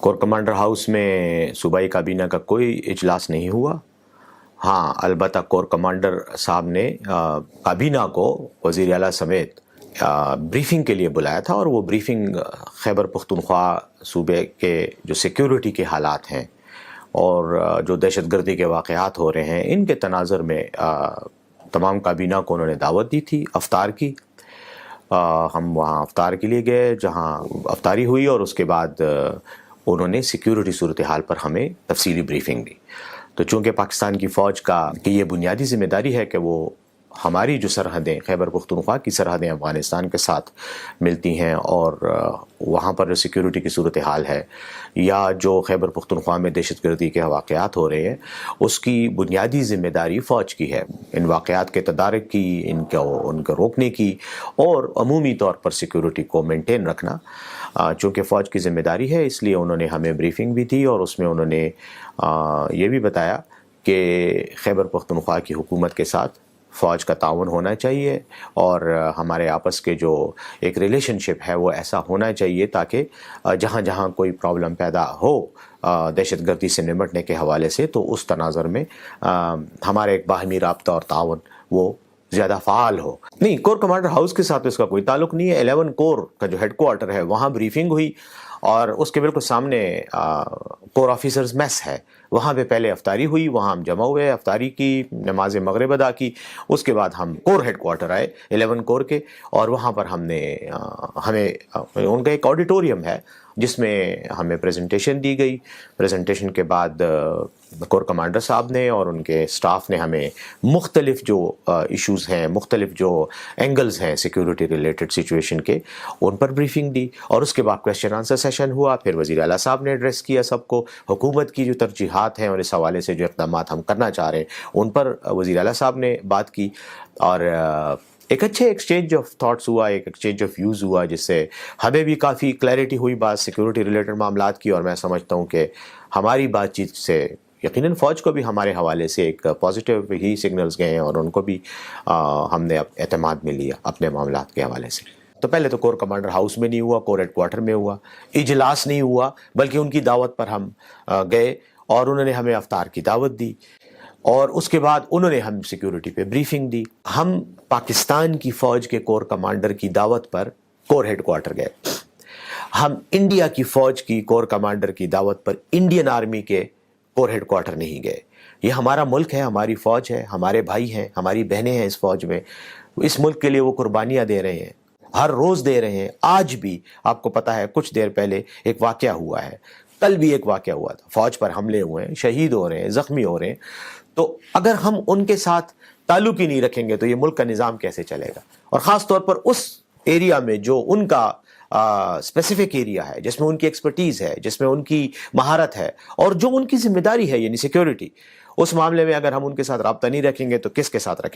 Corps commander house میں صوبائی کابینہ کا کوئی اجلاس نہیں ہوا. ہاں البتہ کور کمانڈر صاحب نے کابینہ کو وزیر اعلیٰ سمیت بریفنگ کے لیے بلایا تھا، اور وہ بریفنگ خیبر پختونخوا صوبے کے جو سیکیورٹی کے حالات ہیں اور جو دہشت گردی کے واقعات ہو رہے ہیں ان کے تناظر میں تمام کابینہ کو انہوں نے دعوت دی تھی افطار کی. ہم وہاں افطار کے لیے گئے جہاں افطاری ہوئی، اور اس کے بعد انہوں نے سیکیورٹی صورتحال پر ہمیں تفصیلی بریفنگ دی. تو چونکہ پاکستان کی فوج کی یہ بنیادی ذمہ داری ہے کہ وہ ہماری جو سرحدیں خیبر پختونخوا کی سرحدیں افغانستان کے ساتھ ملتی ہیں، اور وہاں پر جو سیکیورٹی کی صورتحال ہے یا جو خیبر پختونخوا میں دہشت گردی کے واقعات ہو رہے ہیں اس کی بنیادی ذمہ داری فوج کی ہے، ان واقعات کے تدارک کی، ان کو روکنے کی، اور عمومی طور پر سیکیورٹی کو مینٹین رکھنا. چونکہ فوج کی ذمہ داری ہے اس لیے انہوں نے ہمیں بریفنگ بھی دی، اور اس میں انہوں نے یہ بھی بتایا کہ خیبر پختونخوا کی حکومت کے ساتھ فوج کا تعاون ہونا چاہیے، اور ہمارے آپس کے جو ایک ریلیشن شپ ہے وہ ایسا ہونا چاہیے تاکہ جہاں جہاں کوئی پرابلم پیدا ہو دہشت گردی سے نمٹنے کے حوالے سے تو اس تناظر میں ہمارے ایک باہمی رابطہ اور تعاون وہ زیادہ فعال ہو. نہیں، کور کمانڈر ہاؤس کے ساتھ اس کا کوئی تعلق نہیں ہے. 11 کور کا جو ہیڈ کوارٹر ہے وہاں بریفنگ ہوئی، اور اس کے بالکل سامنے کور آفیسرز میس ہے، وہاں پہ پہلے افطاری ہوئی، وہاں ہم جمع ہوئے، افطاری کی، نماز مغرب ادا کی. اس کے بعد ہم کور ہیڈ کوارٹر آئے 11 کور کے، اور وہاں پر ہمیں ان کا ایک آڈیٹوریم ہے جس میں ہمیں پریزنٹیشن دی گئی. پریزنٹیشن کے بعد کور کمانڈر صاحب نے اور ان کے سٹاف نے ہمیں مختلف جو ایشوز ہیں، مختلف جو اینگلز ہیں سیکیورٹی ریلیٹڈ سچویشن کے، ان پر بریفنگ دی. اور اس کے بعد کویسچن آنسر سیشن ہوا. پھر وزیر اعلیٰ صاحب نے ایڈریس کیا سب کو، حکومت کی جو ترجیحات ہیں اور اس حوالے سے جو اقدامات ہم کرنا چاہ رہے ہیں ان پر وزیر اعلیٰ صاحب نے بات کی، اور ایک اچھے ایکسچینج آف تھاٹس ہوا، ایک ایکسچینج آف ویوز ہوا، جس سے ہمیں بھی کافی کلیئرٹی ہوئی بات سیکیورٹی ریلیٹڈ معاملات کی. اور میں سمجھتا ہوں کہ ہماری بات چیت سے یقیناً فوج کو بھی ہمارے حوالے سے ایک پازیٹیو ہی سگنلز گئے ہیں، اور ان کو بھی ہم نے اعتماد میں لیا اپنے معاملات کے حوالے سے. تو پہلے تو کور کمانڈر ہاؤس میں نہیں ہوا، کور ہیڈ کوارٹر میں ہوا، اجلاس نہیں ہوا، بلکہ ان کی دعوت پر ہم گئے اور انہوں نے ہمیں افطار کی دعوت دی، اور اس کے بعد انہوں نے ہم سیکیورٹی پہ بریفنگ دی. ہم پاکستان کی فوج کے کور کمانڈر کی دعوت پر کور ہیڈ کوارٹر گئے. ہم انڈیا کی فوج کی کور کمانڈر کی دعوت پر انڈین آرمی کے کور ہیڈ کوارٹر نہیں گئے. یہ ہمارا ملک ہے، ہماری فوج ہے، ہمارے بھائی ہیں، ہماری بہنیں ہیں اس فوج میں. اس ملک کے لیے وہ قربانیاں دے رہے ہیں، ہر روز دے رہے ہیں. آج بھی آپ کو پتہ ہے کچھ دیر پہلے ایک واقعہ ہوا ہے، کل بھی ایک واقعہ ہوا تھا، فوج پر حملے ہوئے ہیں، شہید ہو رہے ہیں، زخمی ہو رہے ہیں. تو اگر ہم ان کے ساتھ تعلق ہی نہیں رکھیں گے تو یہ ملک کا نظام کیسے چلے گا؟ اور خاص طور پر اس ایریا میں جو ان کا اسپیسیفک ایریا ہے، جس میں ان کی ایکسپرٹیز ہے، جس میں ان کی مہارت ہے، اور جو ان کی ذمہ داری ہے یعنی سیکیورٹی، اس معاملے میں اگر ہم ان کے ساتھ رابطہ نہیں رکھیں گے تو کس کے ساتھ رکھیں گے؟